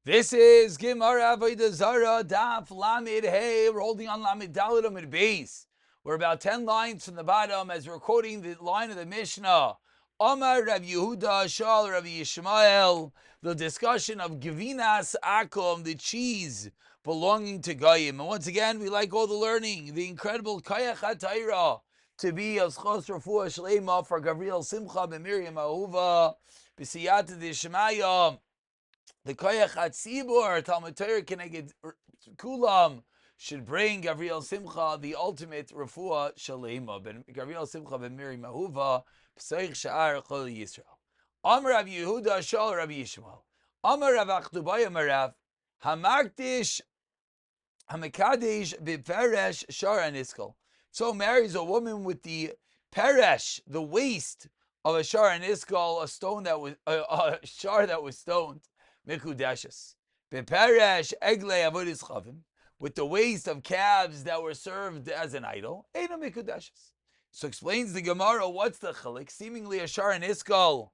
This is Gemara Avodah Zarah, Daf Lamed Hey. We're holding on Lamed Daled Amud Beis. We're about 10 lines from the bottom as we're quoting the line of the Mishnah. Amar Rav Yehuda Shal Rav Yishmael. The discussion of Gevinas Akum, the cheese belonging to Goyim. And once again, we like all the learning, the incredible Kayach HaTaira to be as Chos Refuah Shlema for Gabriel Simcha Miriam Ahuva B'Siyata D'Shemaya. The Koyach HaTzibur, Talmud Torah Keneged Kulam, should bring Gabriel Simcha the ultimate refuah shalema. Gabriel Simcha ben Miriam Ahuva, P'soich Sha'ar Chol Yisrael. Amar Rav Yehuda Shal Rav Yishmael. Amar Rav Achdubaya Marav, Hamakdish Hamakadesh B'Peresh Shar Aniskal. So marries a woman with the peresh, the waist of a Shar Aniskal, a stone that was a shar that was stoned. Mikudeshes. Beperesh egle avodas chavim, with the waist of calves that were served as an idol. Eino mikudeshes. So explains the Gemara, what's the chalik? Seemingly a shar and iskal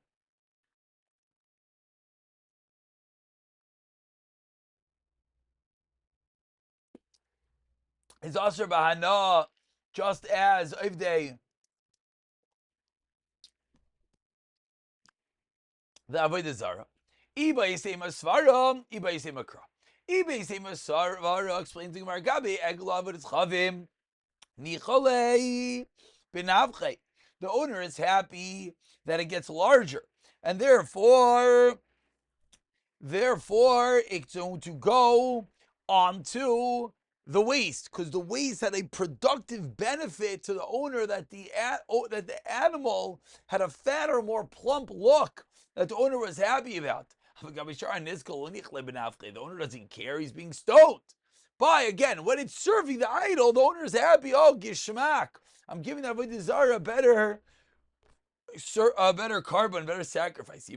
is asher bahana, just as Ivdei, the Avodah Zarah. Iba Yisei Masvara, Iba Yisei Makra. Iba Yisei Masvara explains the Gemara, Gabi Egla Avodas Chavim, Nicholei Benavchei. The owner is happy that it gets larger, and therefore it's going to go onto the waist, because the waist had a productive benefit to the owner, that the animal had a fatter, more plump look that the owner was happy about. The owner doesn't care, he's being stoned. But again, when it's serving the idol, the owner is happy. Oh, gishmak, I'm giving that Avodah Zarah a better carbon, better sacrifice. So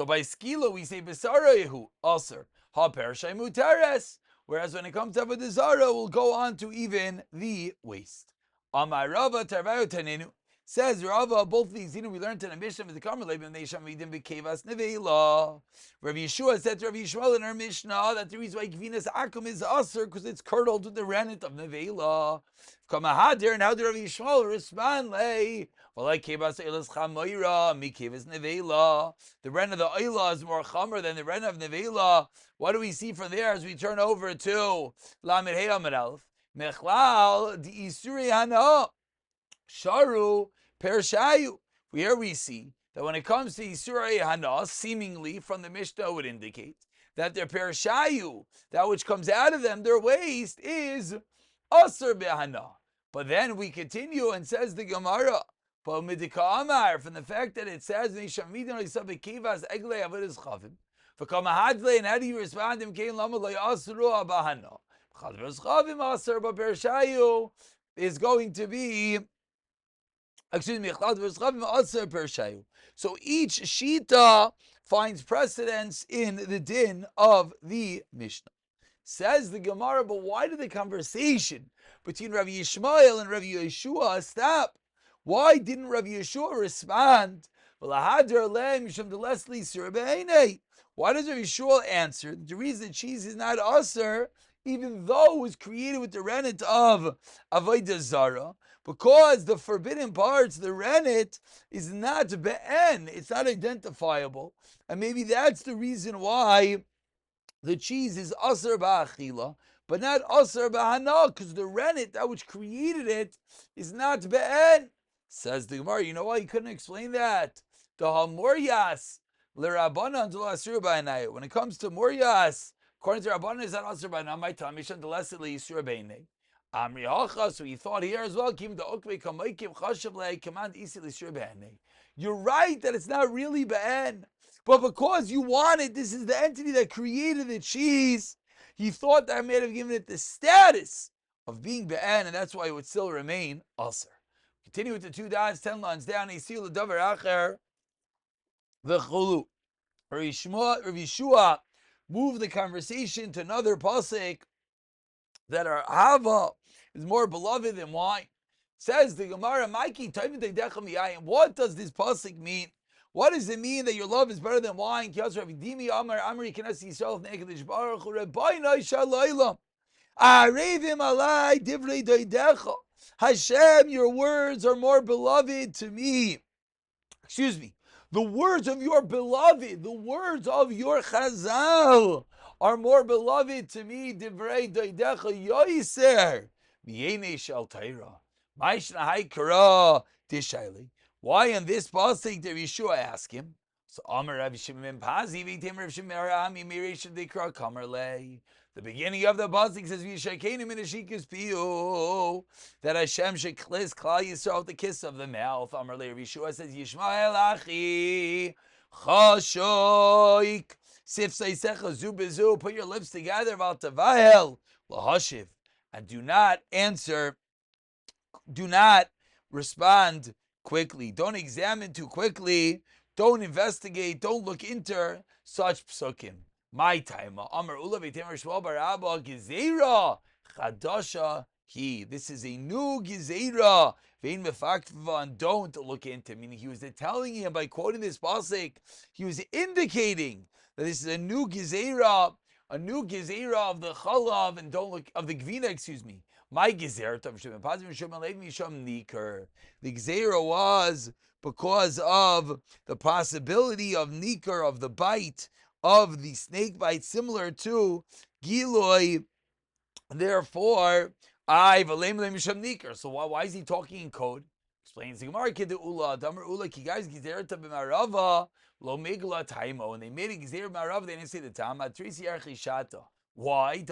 by skila we say besarayehu aser ha pershai muteres. Whereas when it comes to Avodah Zarah, we'll go on to even the waist. Amar Rava Tarvayu Taninu, says Rava, both of these we learned in the Mishnah with the Karmelim and Neisham Vidim Bekevas Nevela. Rav Yeshua said to Rav Yishmael in our Mishnah that the reason why Gvinas Akum is aser because it's curdled with the rennet of Nevela. Kamahadir, and how did Rav Yishmael respond? Well, like Kevas Eilas Chamoira, Mi Kevas Nevela. The rennet of the Eilah is more chamer than the rennet of Nevela. What do we see from there as we turn over to Lamed Hey Amud Aleph? Mechlal di Isuri Hana Sharu Pershayu. Here we see that when it comes to Isuri Hana, seemingly from the Mishnah would indicate that their Pershayu, that which comes out of them, their waist, is Asr Behana. But then we continue and says the Gemara, from the fact that it says Egle Avodas Chavim. And how do you respond? Is going to be, so each shita finds precedence in the din of the Mishnah. Says the Gemara, but why did the conversation between Rav Yishmael and Rav Yeshua stop? Why didn't Rav Yeshua respond? Why does Rav Yeshua answer the reason that cheese is not aser, even though it was created with the rennet of Avodah Zarah? Because the forbidden parts, the rennet, is not be'en, it's not identifiable. And maybe that's the reason why the cheese is aser ba'achila, but not aser ba'hana, because the rennet, that which created it, is not be'en. Says the Gemara, you know why you couldn't explain that? The hamoryas l'rabbanan d'lo asur b'anai. When it comes to moryas, according to Rabbanan, is that asur b'anai? My time mishan d'less l'isur b'anai. Amri hacha. So he thought here as well. Kim da'okvei kamaykim chashav le'command isi l'isur b'anai. You're right that it's not really be'en, but because you wanted, this is the entity that created the cheese, he thought that may have given it the status of being be'en, and that's why it would still remain asur. Continue with the 2 dots, 10 lines down. Isil l'davar acher v'chulu. Rav Yeshua moved the conversation to another pasuk that our Hava is more beloved than wine. Says the Gemara, Mikey, what does this pasuk mean? What does it mean that your love is better than wine? Hashem, your words are more beloved to me. Excuse me. The words of your beloved, the words of your Chazal are more beloved to me. Divrei doidecha yoiser miyene shel Torah. Ma'ishna haikara dishaili. Why in this pasuk did Yeshua ask him? So Amar Rav Shimon Pazi v'tem Rav Shimon Ami Miresh Dikra Kamerle. The beginning of the pasuk says V'yishakenim in Ashikas Piyu, that Hashem should kiss Klal Yisrael with the kiss of the mouth. Amar Le Yeshua says Yishmael Achi Chashoik Sifsei Secha Zu Bezu. Put your lips together about Tavahel Lahashiv, and do not answer. Do not respond quickly. Don't examine too quickly. Don't investigate. Don't look into such psukim. My time. Amar Ula v'Temer Shmuel bar Abba Gezerah Chadasha He. This is a new Gezerah. Vein mefaktiva, and don't look into. Meaning, he was telling him by quoting this pasuk, he was indicating that this is a new Gezerah of the chalav, and don't look of the gvina. Excuse me. My Gezerah of Shimon Pazim Shimon Levi Misham Niker. The Gezerah was because of the possibility of Niker, of the bite, of the snake bite, similar to Giloi. Therefore, so why is he talking in code? Explains the Gemara, Damar Ula, Ki guys Gezerah b'marava lo migla taimo, and they made a Gezerah b'marava. They didn't say the time. Why?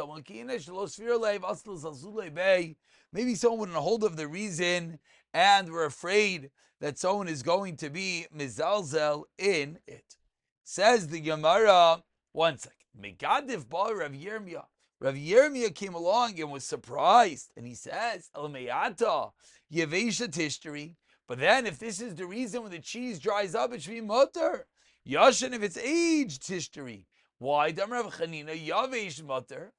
Maybe someone wouldn't hold of the reason, and we're afraid that someone is going to be mizalzel in it. Says the Gemara, one second. Megadiv ba Rav Yirmiyah. Rav Yirmiyah came along and was surprised, and he says, Elmeyata, Yevesha Tishtari. But then, if this is the reason when the cheese dries up, it should be mutter. Yashin, if it's aged Tishtari. Why? Dam Rav Chanina, Yavesh mutter.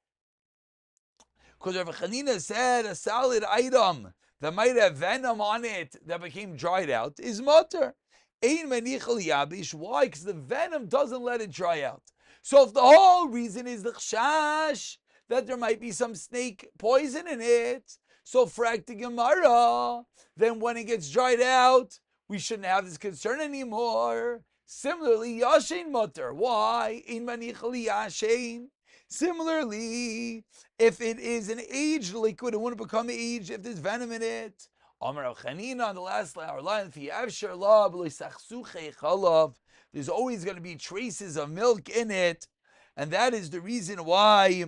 Because Rav Chanina said a salad item that might have venom on it that became dried out is mutter. Ein manichal yabish. Why? Because the venom doesn't let it dry out. So if the whole reason is the chashash that there might be some snake poison in it, so frak the Gemara, then when it gets dried out, we shouldn't have this concern anymore. Similarly, yashin mutter. Why? Ein manichal yashin. Similarly, if it is an aged liquid, it wouldn't become aged if there's venom in it. Amar Chanina on the last line, there's always going to be traces of milk in it, and that is the reason why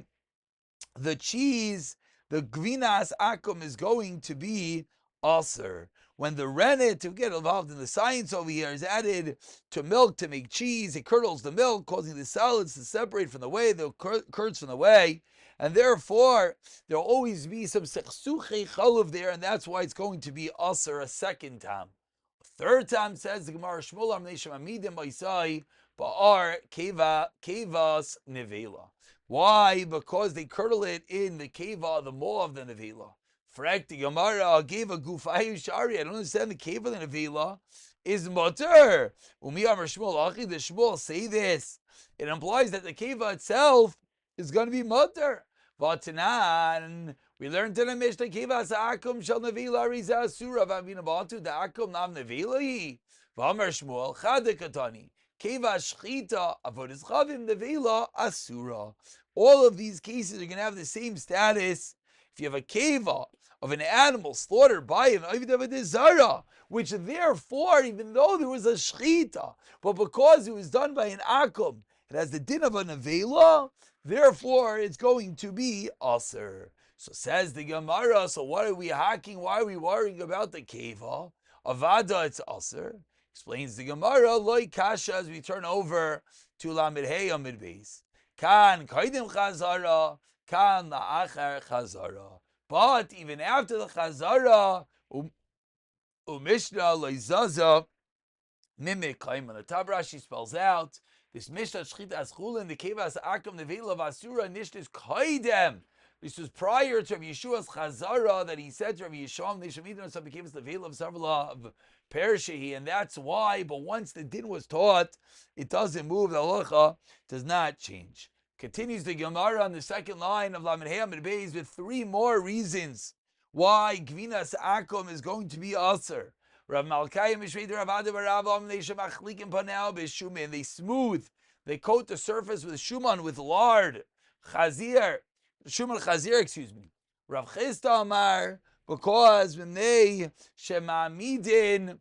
the cheese, the gvinas akum, is going to be aser. When the rennet, to get involved in the science over here, is added to milk to make cheese, it curdles the milk, causing the solids to separate from the whey, the curds from the whey, and therefore there will always be some sechsuchei chalav there, and that's why it's going to be aser a second time. Third time, says the Gemara, Shmuel Amnesham Amidim Baisai Ba'ar Kevas Nevela. Why? Because they curdle it in the keva, the maw of the nevela. Frak the Gemara gave a gufayu shari. I don't understand the keva of the nevela is mutter. Umi Amar Shmuel Achi, the Shmuel say this. It implies that the keva itself is going to be mutter. Vatanan. We learned in the Mishnah, Kivas Akum shall Nevila Riza Surah Vavina Batu, the Akum Nam Nevila. Vamar Shmuel, Chadekatani, Kivas Shchita, Avodah Chavim Nevila Asura. All of these cases are going to have the same status. If you have a keva of an animal slaughtered by an Avodah Zarah, which therefore, even though there was a Shchita, but because it was done by an Akum, it has the din of a Nevila, therefore it's going to be Aser. So says the Gemara, so what are we hacking? Why are we worrying about the keva? Avada, it's aser. Explains the Gemara, loy kasha, as we turn over to Lamed Hey Amid Beis. Kan kaidim chazara, kan la'achar chazara. But even after the chazara, Mishnah loizaza, mimik kaim. The Tab Rashi spells out, this Mishnah shchita as chulin, the keva as akam nevela vasura, nishtis kaidem. This was prior to Rav Yeshua's Chazara that he said to Rav Yeshua, they should meet on some became the veil of Sarvala of Pershehi, and that's why. But once the din was taught, it doesn't move. The halacha does not change. Continues the Gemara on the second line of Lamed Hey Amid Beis with three more reasons why Gvinas Akum is going to be Aser. Rav Malkai Mishvei Rav Avodah Baravam they shemachlikim panel b'shumin. They smooth. They coat the surface with shuman, with lard. Chazir. Shuman Chazir, excuse me. Rav Chisda Amar, because when they shemamidin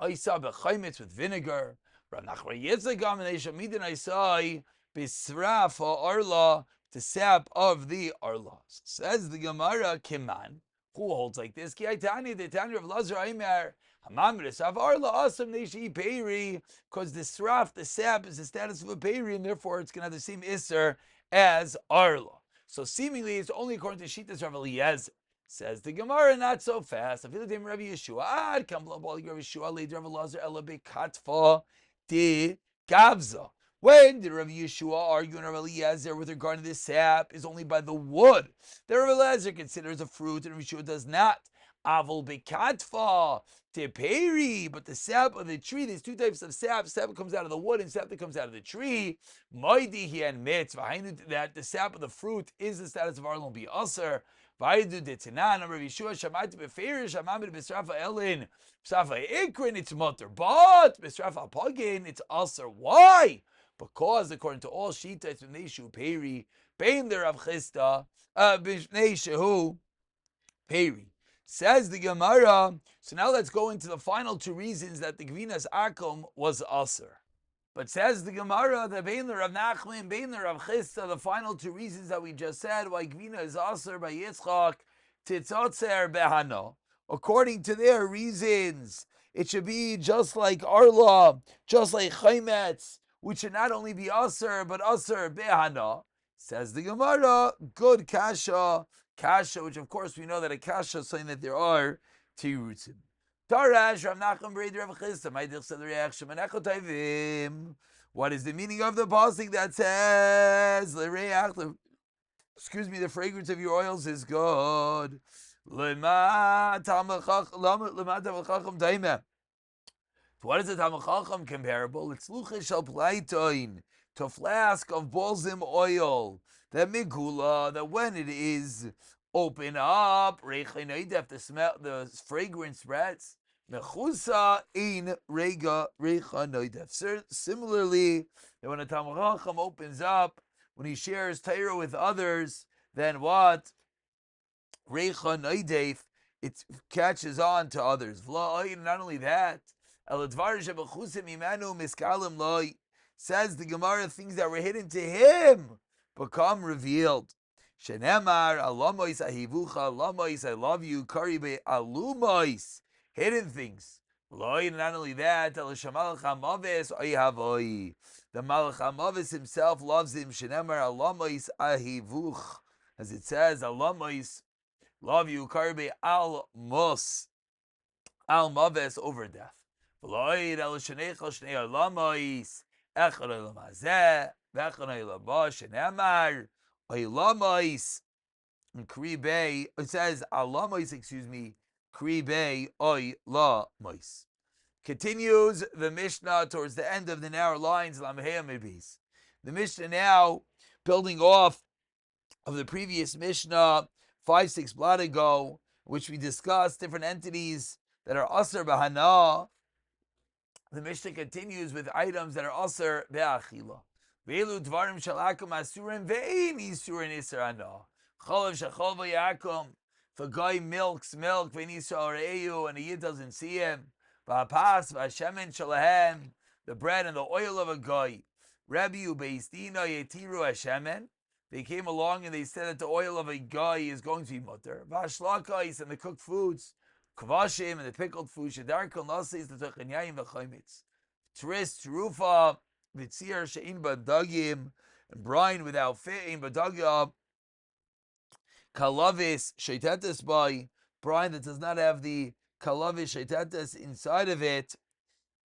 Isa b'chaymitz with vinegar. Rav Nachman Yitzchak and they shemamidin Isa b'sraf ha'arla, the sap of the arla. Says the Gemara, Kiman, who holds like this? Ki Aitani, the Tanya of Lazar Aimer, Hamam b'sraf arla asam neishi peiri, because the sraf, the sap, is the status of a peiri, and therefore it's going to have the same isser as arla. So seemingly it's only according to Shitas Rav Eliezer. Says the Gemara, not so fast. Rabbi Yeshua, Ad Kamla Bali Rabbi Yeshua, later Rav Eliezer Ela Bekatfa de Gavza. When did Rabbi Yeshua argue in Rav Eliezer with regard to the sap is only by the wood that Rav Eliezer considers a fruit and Rabbi Yeshua does not? Avol Bekatfa de Peri, but the sap of the tree, there's two types of sap. Sap that comes out of the wood and sap that comes out of the tree. Moidi he and mitzvah, that the sap of the fruit is the status of Arlon be Aser. Vaidu de Tanan, Rabbi Yeshua Shammai beferish, Shamamid b'srafa elin, b'srafa ikrin, it's mutter, but b'srafa pagin, it's Aser. Why? Because according to all Shita, it's b'nei shu peri, bein the Rav Chisda, b'nei shehu peri. Says the Gemara. So now let's go into the final two reasons that the Gvinas Akum was Aser. But says the Gemara that bein the Rav Nachman, bein the Rav Chisda, the final two reasons that we just said why Gvina is Aser by Yitzchak, Titzotzer behana. According to their reasons, it should be just like Arla, just like Chaimetz, which should not only be Aser, but Aser behana. Says the Gemara, good kasha, which of course we know that a kasha is saying that there are two roots. Tarash Rav Nachman Breder Rav Chisda, Ma'idich Sedriach Shemanechot Tayvim. What is the meaning of the pasuk that says the fragrance of your oils is good? Lema Talmid Chacham Taimeh. What is the Talmid Chacham comparable? It's Luchish Shel Plaitoin, to a flask of balsam oil, that migula, that when it is open up, the smell, the fragrance spreads. Mechusa in rega recha noidef. Similarly, that when a Talmid Chacham opens up, when he shares Torah with others, then what? Recha noidef, it catches on to others. Not only that, says the Gemara, things that were hidden to him become revealed. Shenemar alamois ahivucha, alamois I love you, karibe alumois, hidden things. Not only that, the Malach HaMavis himself loves him. Shenemar alamois ahivuch, as it says, alamois love you, karibe al mos, al maves, over death. V'loid el sheneichel shnei alamois echad olamazeh v'echad olama shenemar Oilamais and Kribe, it says Alamais, Kribe Oilamais. Continues the Mishnah towards the end of the narrow lines, Lamhei Amibis. The Mishnah now, building off of the previous Mishnah, 5-6 blot ago, which we discussed different entities that are Aser Bahana. The Mishnah continues with items that are Aser Be'achila. Ve'elu dvarim shalakum asurim ve'ein isurin isarana. Cholav shachol v'yakum. If a guy milks milk ve'ein isar re'eu and a yid doesn't see him. V'apas v'ashemen shalahem. The bread and the oil of a guy. Rabbi u'beistina yetiru hashemen. They came along and they said that the oil of a guy is going to be mutter. V'ashlakais and the cooked foods. Kvashim and the pickled food. Shadar kol nasis the techanyayim v'chaymitz. Tris, terufa. Vitzir she'in badagim, and brine without fe'in badagim. Kalavis sheitetes by brine that does not have the kalavis sheitetes inside of it.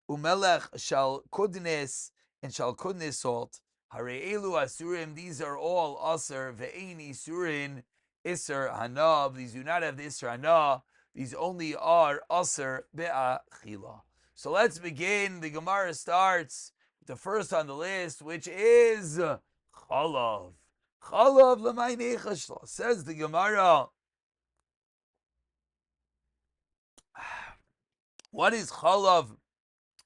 Umelech shal kudnes and shal kudnes salt. Hare elu asurim, these are all aser, ve'ein isurin iser hana, these do not have the iser hana, these only are aser be'achila. So let's begin. The Gemara starts with the first on the list, which is chalav. Chalav l'may nechashla. Says the Gemara, what is chalav?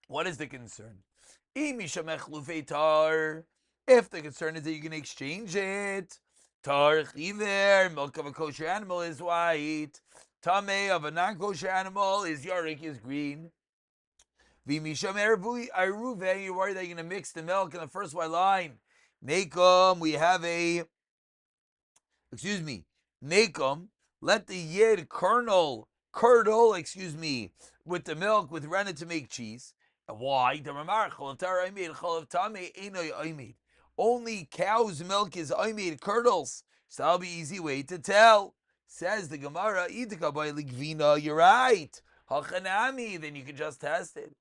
What is the concern? If the concern is that you can exchange it, tar chiver, milk of a kosher animal is white, tame of a non-kosher animal is yarik, is green. V'misham aruve, you're worried that you're going to mix the milk in the first white line. Nekum, we have nekum, let the yid curdle, with the milk, with rennet to make cheese. Why? Only cow's milk is oimid, curdles. So that'll be easy way to tell. Says the Gemara, you're right. Hachanami, then you can just test it.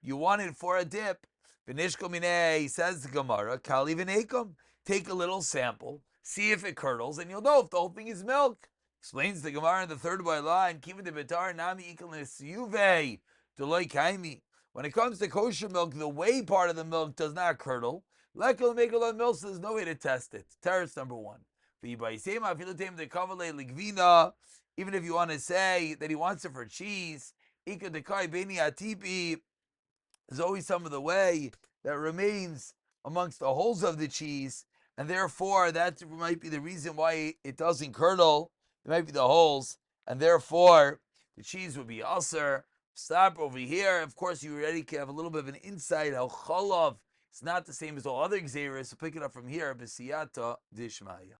You want it for a dip. Says the Gemara, Kali v'nekum. Take a little sample, see if it curdles, and you'll know if the whole thing is milk. Explains the Gemara in the third by line, Kiva de Betar Nami Ikalis Yuve Deloy Kaimi. When it comes to kosher milk, the whey part of the milk does not curdle. Lekal make a lot of milk, so there's no way to test it. Terrace number one. Even if you want to say that he wants it for cheese, there's always some of the whey that remains amongst the holes of the cheese, and therefore that might be the reason why it doesn't curdle. It might be the holes, and therefore the cheese would be aser. Stop over here. Of course, you already have a little bit of an insight how chalav is not the same as all other gzeiros. So pick it up from here. B'siyata dishmaya.